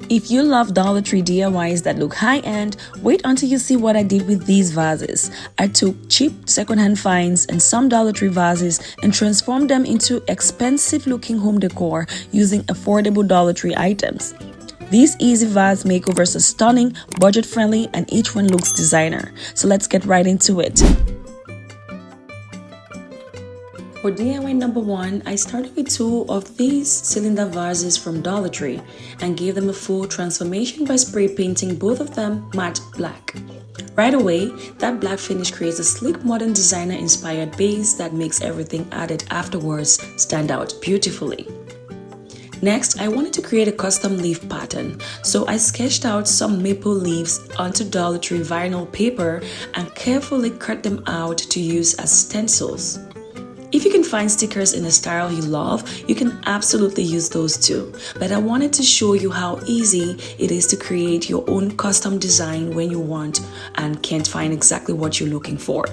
If you love Dollar Tree DIYs that look high-end, wait until you see what I did with these vases. I took cheap secondhand finds and some Dollar Tree vases and transformed them into expensive-looking home decor using affordable Dollar Tree items. These easy vase makeovers are stunning, budget-friendly, and each one looks designer. So let's get right into it. For DIY number 1, I started with 2 of these cylinder vases from Dollar Tree and gave them a full transformation by spray painting both of them matte black. Right away, that black finish creates a sleek modern designer inspired base that makes everything added afterwards stand out beautifully. Next, I wanted to create a custom leaf pattern, so I sketched out some maple leaves onto Dollar Tree vinyl paper and carefully cut them out to use as stencils. If you can find stickers in a style you love, you can absolutely use those too. But I wanted to show you how easy it is to create your own custom design when you want and can't find exactly what you're looking for.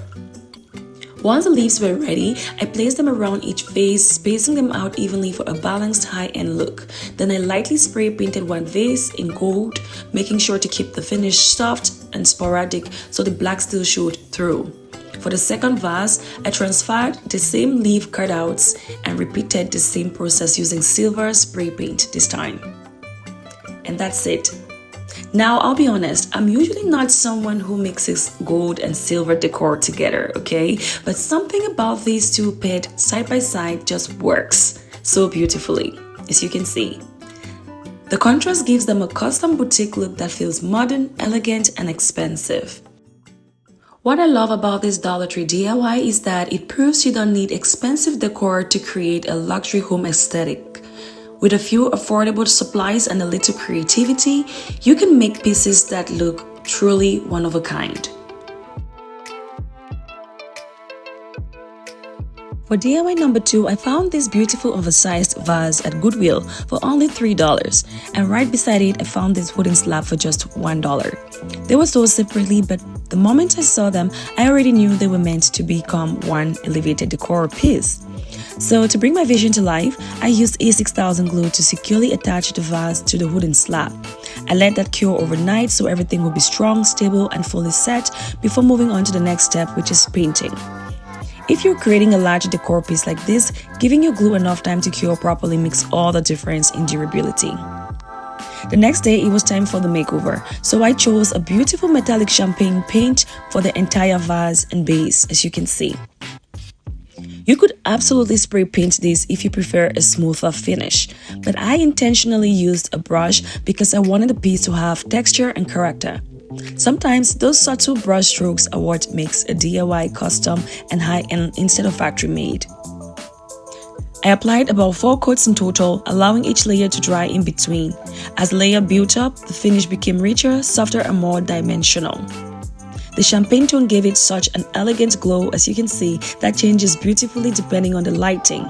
Once the leaves were ready, I placed them around each vase, spacing them out evenly for a balanced high-end look. Then I lightly spray painted one vase in gold, making sure to keep the finish soft and sporadic so the black still showed through. For the second vase, I transferred the same leaf cutouts and repeated the same process using silver spray paint this time. And that's it. Now, I'll be honest, I'm usually not someone who mixes gold and silver decor together, okay? But something about these two paired side by side just works so beautifully, as you can see. The contrast gives them a custom boutique look that feels modern, elegant, and expensive. What I love about this Dollar Tree DIY is that it proves you don't need expensive decor to create a luxury home aesthetic. With a few affordable supplies and a little creativity, you can make pieces that look truly one of a kind. For DIY number 2, I found this beautiful oversized vase at Goodwill for only $3, and right beside it I found this wooden slab for just $1. They were sold separately, but the moment I saw them, I already knew they were meant to become one elevated decor piece. So to bring my vision to life, I used A6000 glue to securely attach the vase to the wooden slab. I let that cure overnight so everything would be strong, stable, and fully set before moving on to the next step, which is painting. If you're creating a large decor piece like this, giving your glue enough time to cure properly makes all the difference in durability. The next day, it was time for the makeover, so I chose a beautiful metallic champagne paint for the entire vase and base, as you can see. You could absolutely spray paint this if you prefer a smoother finish, but I intentionally used a brush because I wanted the piece to have texture and character. Sometimes those subtle brush strokes are what makes a DIY custom and high-end instead of factory-made. I applied about 4 coats in total, allowing each layer to dry in between. As the layer built up, the finish became richer, softer, and more dimensional. The champagne tone gave it such an elegant glow, as you can see, that changes beautifully depending on the lighting.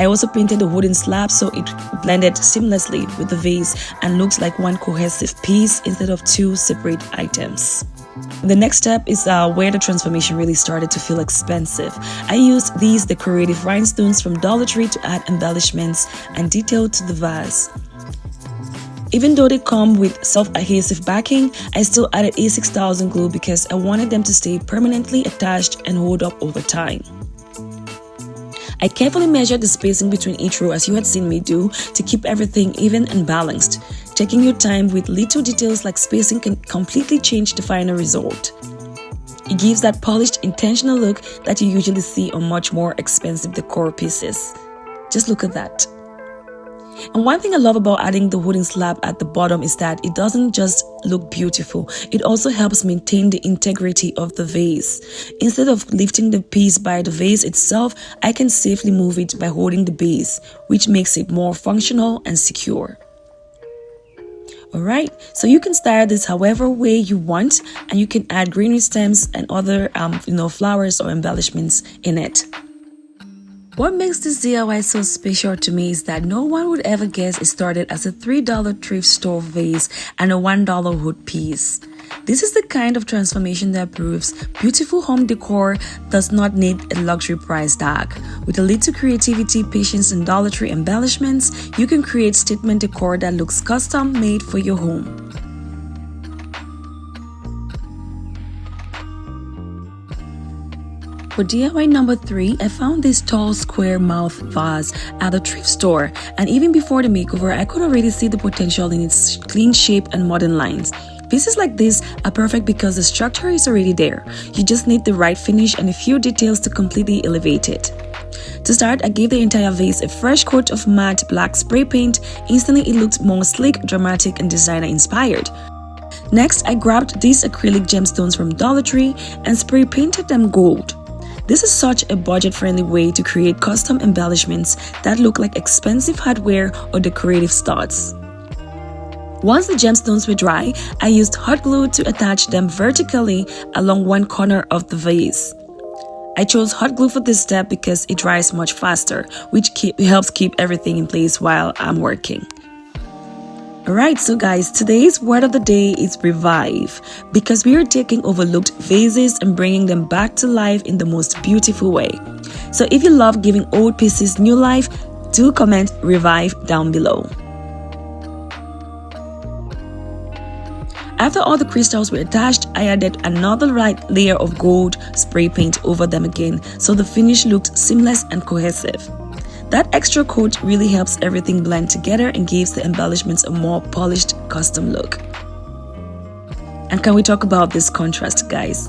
I also painted the wooden slab so it blended seamlessly with the vase and looks like one cohesive piece instead of 2 separate items. The next step is where the transformation really started to feel expensive. I used these decorative rhinestones from Dollar Tree to add embellishments and detail to the vase. Even though they come with self-adhesive backing, I still added A6000 glue because I wanted them to stay permanently attached and hold up over time. I carefully measured the spacing between each row as you had seen me do to keep everything even and balanced. Taking your time with little details like spacing can completely change the final result. It gives that polished, intentional look that you usually see on much more expensive decor pieces. Just look at that. And one thing I love about adding the wooden slab at the bottom is that it doesn't just look beautiful, it also helps maintain the integrity of the vase. Instead of lifting the piece by the vase itself, I can safely move it by holding the base, which makes it more functional and secure. Alright, so you can style this however way you want, and you can add greenery stems and other flowers or embellishments in it. What makes this DIY so special to me is that no one would ever guess it started as a $3 thrift store vase and a $1 wood piece. This is the kind of transformation that proves beautiful home decor does not need a luxury price tag. With a little creativity, patience, and Dollar Tree embellishments, you can create statement decor that looks custom made for your home. For DIY number 3, I found this tall square mouth vase at the thrift store, and even before the makeover, I could already see the potential in its clean shape and modern lines. Pieces like this are perfect because the structure is already there. You just need the right finish and a few details to completely elevate it. To start, I gave the entire vase a fresh coat of matte black spray paint. Instantly, it looked more sleek, dramatic, and designer inspired. Next, I grabbed these acrylic gemstones from Dollar Tree and spray painted them gold. This is such a budget-friendly way to create custom embellishments that look like expensive hardware or decorative studs. Once the gemstones were dry, I used hot glue to attach them vertically along one corner of the vase. I chose hot glue for this step because it dries much faster, which helps keep everything in place while I'm working. Alright, so guys, today's word of the day is revive, because we are taking overlooked vases and bringing them back to life in the most beautiful way. So if you love giving old pieces new life, do comment revive down below. After all the crystals were attached, I added another light layer of gold spray paint over them again, so the finish looked seamless and cohesive. That extra coat really helps everything blend together and gives the embellishments a more polished, custom look. And can we talk about this contrast, guys?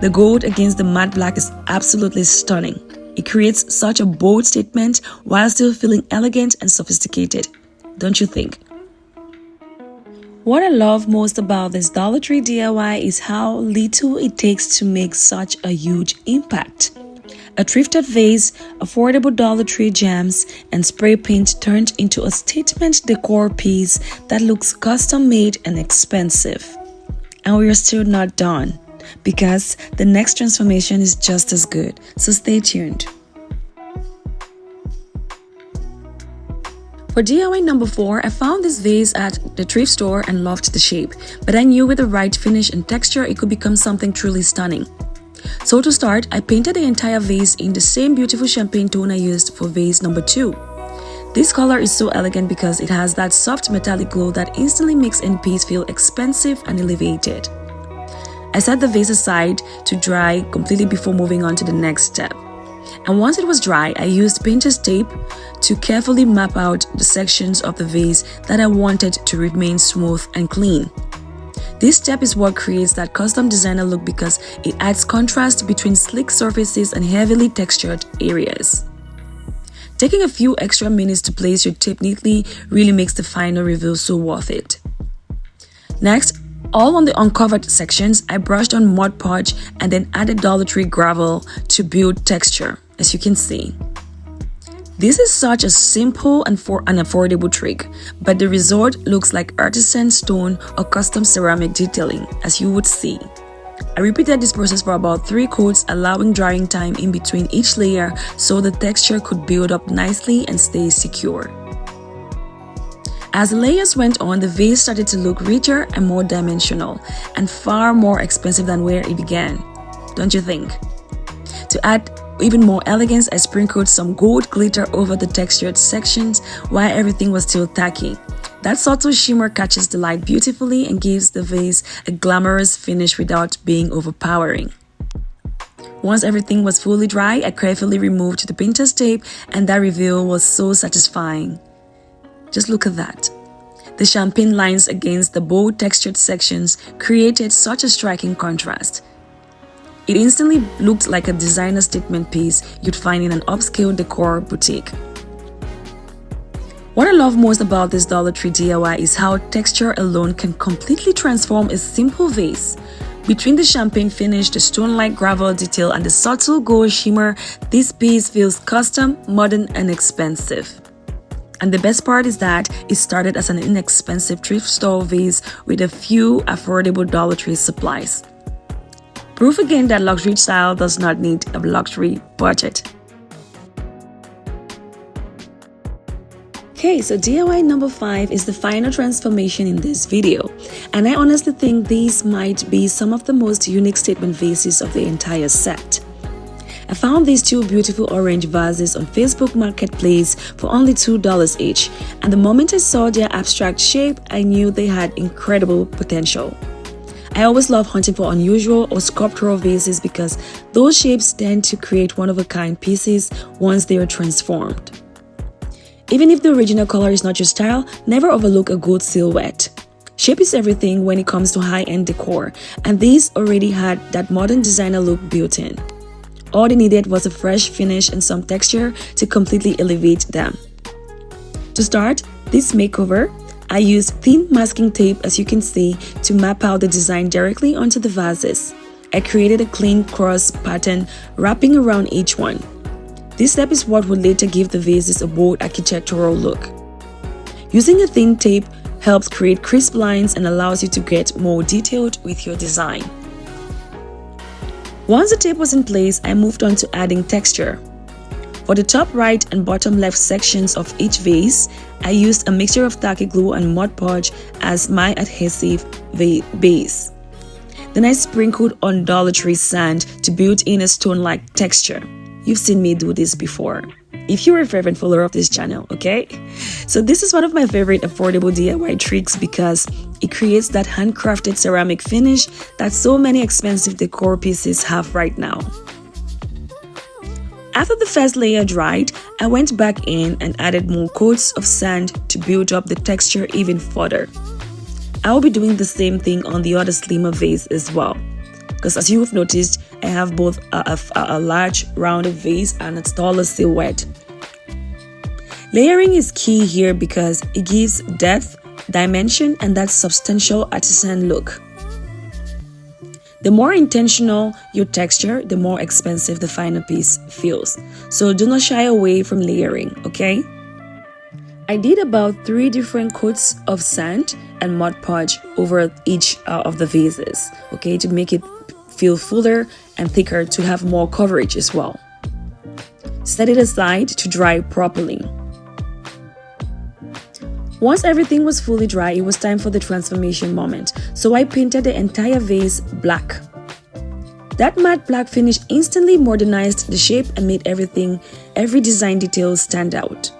The gold against the matte black is absolutely stunning. It creates such a bold statement while still feeling elegant and sophisticated, don't you think? What I love most about this Dollar Tree DIY is how little it takes to make such a huge impact. A thrifted vase, affordable Dollar Tree gems, and spray paint turned into a statement decor piece that looks custom made and expensive. And we are still not done, because the next transformation is just as good, so stay tuned. For DIY number 4, I found this vase at the thrift store and loved the shape, but I knew with the right finish and texture it could become something truly stunning. So to start, I painted the entire vase in the same beautiful champagne tone I used for vase number 2. This color is so elegant because it has that soft metallic glow that instantly makes any piece feel expensive and elevated. I set the vase aside to dry completely before moving on to the next step. And once it was dry, I used painter's tape to carefully map out the sections of the vase that I wanted to remain smooth and clean. This step is what creates that custom designer look because it adds contrast between slick surfaces and heavily textured areas. Taking a few extra minutes to place your tape neatly really makes the final reveal so worth it. Next, all on the uncovered sections, I brushed on Mod Podge and then added Dollar Tree gravel to build texture, as you can see. This is such a simple and affordable trick, but the result looks like artisan stone or custom ceramic detailing, as you would see. I repeated this process for about 3 coats, allowing drying time in between each layer so the texture could build up nicely and stay secure. As the layers went on, the vase started to look richer and more dimensional, and far more expensive than where it began, don't you think? To add even more elegance, I sprinkled some gold glitter over the textured sections while everything was still tacky. That subtle shimmer catches the light beautifully and gives the vase a glamorous finish without being overpowering. Once everything was fully dry, I carefully removed the painter's tape, and that reveal was so satisfying. Just look at that. The champagne lines against the bold textured sections created such a striking contrast. It instantly looked like a designer statement piece you'd find in an upscale decor boutique. What I love most about this Dollar Tree DIY is how texture alone can completely transform a simple vase. Between the champagne finish, the stone-like gravel detail, and the subtle gold shimmer, this piece feels custom, modern, and expensive. And the best part is that it started as an inexpensive thrift store vase with a few affordable Dollar Tree supplies. Proof again that luxury style does not need a luxury budget. Okay, so DIY number 5 is the final transformation in this video, and I honestly think these might be some of the most unique statement vases of the entire set. I found these two beautiful orange vases on Facebook Marketplace for only $2 each, and the moment I saw their abstract shape, I knew they had incredible potential. I always love hunting for unusual or sculptural vases because those shapes tend to create one-of-a-kind pieces once they are transformed. Even if the original color is not your style, never overlook a good silhouette. Shape is everything when it comes to high-end decor, and these already had that modern designer look built in. All they needed was a fresh finish and some texture to completely elevate them. To start this makeover, I used thin masking tape, as you can see, to map out the design directly onto the vases. I created a clean cross pattern wrapping around each one. This step is what would later give the vases a bold architectural look. Using a thin tape helps create crisp lines and allows you to get more detailed with your design. Once the tape was in place, I moved on to adding texture. For the top right and bottom left sections of each vase, I used a mixture of tacky glue and Mod Podge as my adhesive base. Then I sprinkled on Dollar Tree sand to build in a stone-like texture. You've seen me do this before, if you're a fervent follower of this channel, okay? So this is one of my favorite affordable DIY tricks because it creates that handcrafted ceramic finish that so many expensive decor pieces have right now. After the first layer dried, I went back in and added more coats of sand to build up the texture even further. I will be doing the same thing on the other slimmer vase as well, because as you have noticed, I have both a large rounded vase and a taller silhouette. Layering is key here because it gives depth, dimension, and that substantial artisan look. The more intentional your texture, the more expensive the final piece feels. So do not shy away from layering, okay? I did about 3 different coats of sand and Mod Podge over each of the vases, okay, to make it feel fuller and thicker, to have more coverage as well. Set it aside to dry properly. Once everything was fully dry, it was time for the transformation moment, so I painted the entire vase black. That matte black finish instantly modernized the shape and made every design detail stand out.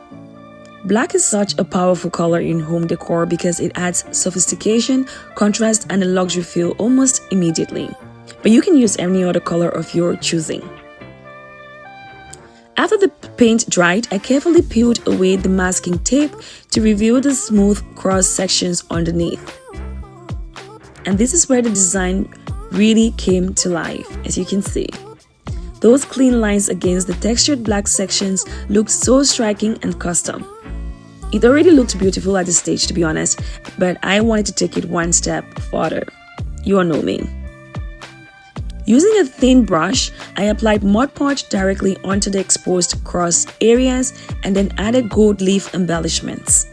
Black is such a powerful color in home decor because it adds sophistication, contrast, and a luxury feel almost immediately. But you can use any other color of your choosing. After the paint dried, I carefully peeled away the masking tape to reveal the smooth cross sections underneath. And this is where the design really came to life, as you can see. Those clean lines against the textured black sections looked so striking and custom. It already looked beautiful at this stage, to be honest, but I wanted to take it one step further. You all know me. Using a thin brush, I applied Mod Podge directly onto the exposed cross areas and then added gold leaf embellishments.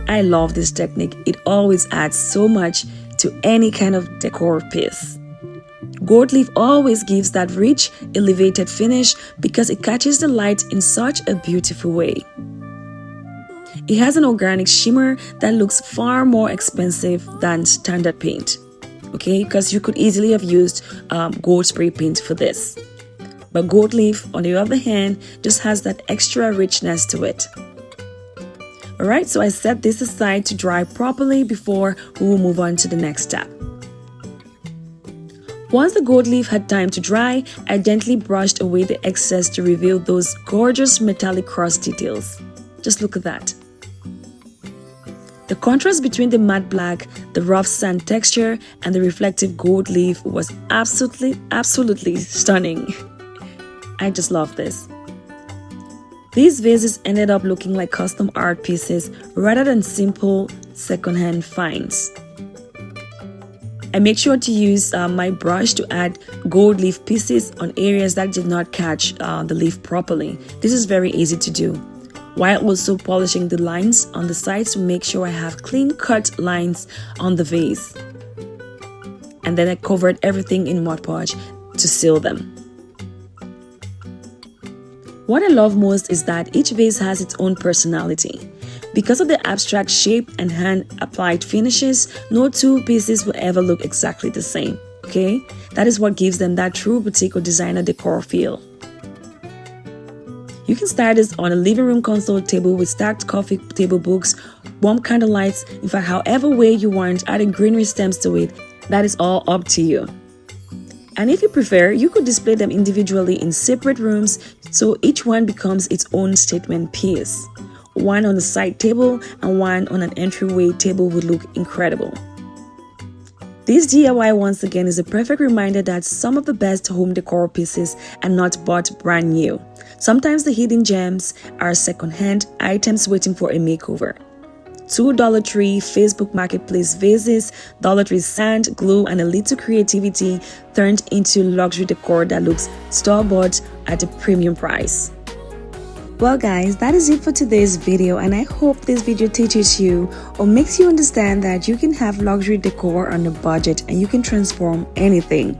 I love this technique. It always adds so much to any kind of decor piece. Gold leaf always gives that rich, elevated finish because it catches the light in such a beautiful way. It has an organic shimmer that looks far more expensive than standard paint. Okay, because you could easily have used gold spray paint for this. But gold leaf, on the other hand, just has that extra richness to it. Alright, so I set this aside to dry properly before we will move on to the next step. Once the gold leaf had time to dry, I gently brushed away the excess to reveal those gorgeous metallic cross details. Just look at that. The contrast between the matte black, the rough sand texture, and the reflective gold leaf was absolutely stunning. I just love this. These vases ended up looking like custom art pieces rather than simple secondhand finds. I make sure to use my brush to add gold leaf pieces on areas that did not catch the leaf properly. This is very easy to do, while also polishing the lines on the sides to make sure I have clean cut lines on the vase. And then I covered everything in Mod Podge to seal them. What I love most is that each vase has its own personality. Because of the abstract shape and hand-applied finishes, no two pieces will ever look exactly the same, okay? That is what gives them that true boutique or designer decor feel. You can start this on a living room console table with stacked coffee table books, warm candle lights, in fact, however way you want, adding greenery stems to it, that is all up to you. And if you prefer, you could display them individually in separate rooms so each one becomes its own statement piece. One on the side table and one on an entryway table would look incredible. This DIY once again is a perfect reminder that some of the best home decor pieces are not bought brand new. Sometimes the hidden gems are second-hand items waiting for a makeover. $2 Dollar Tree Facebook Marketplace vases, Dollar Tree sand, glue, and a little creativity turned into luxury decor that looks store-bought at a premium price. Well guys, that is it for today's video, and I hope this video teaches you or makes you understand that you can have luxury decor on a budget and you can transform anything.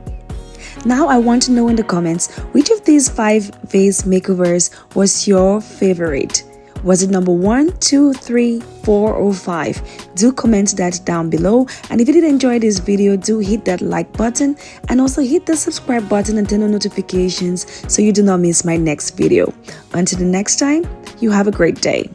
Now I want to know in the comments, which of these 5 vase makeovers was your favorite? Was it number 1, 2, 3, 4, or 5? Do comment that down below, and if you did enjoy this video, do hit that like button and also hit the subscribe button and turn on notifications so you do not miss my next video. Until the next time, you have a great day.